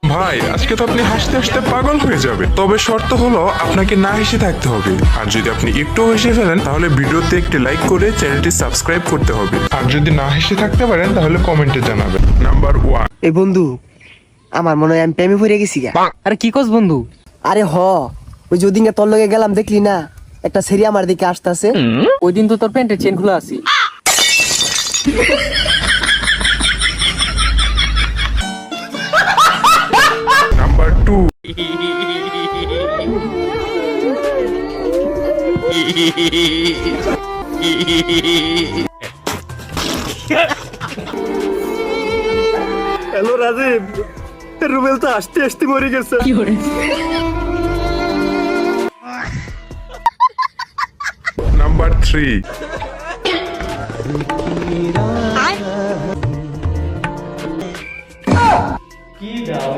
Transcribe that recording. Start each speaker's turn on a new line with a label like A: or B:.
A: ভাই আজকে তো আপনি হাসতে হাসতে পাগল হয়ে যাবে, তবে শর্ত হলো আপনাকে না হেসে থাকতে হবে। আর যদি আপনি একটু হেসে ফেলেন তাহলে ভিডিওতে একটি লাইক করে চ্যানেলটি সাবস্ক্রাইব করতে হবে। আর যদি না হেসে থাকতে পারেন তাহলে কমেন্টে জানাবেন। নাম্বার 1।
B: এই বন্ধু, আমার মনে হয় আমি প্রেমে পড়ে গেছি গা।
C: আরে কি কস বন্ধু?
B: আরে ওই যে ওদিনকে তোর লগে গেলাম, দেখলি না একটা সেরি আমার দিকে আসতেছে।
C: ওই দিন তো তোর প্যান্টের চেন খোলা আছে।
A: নাম্বার 2।
B: হ্যালো রাজীব, রুবেল তো আসতে আসতে মরে গেছে।
A: নাম্বার 3।
D: কি দাও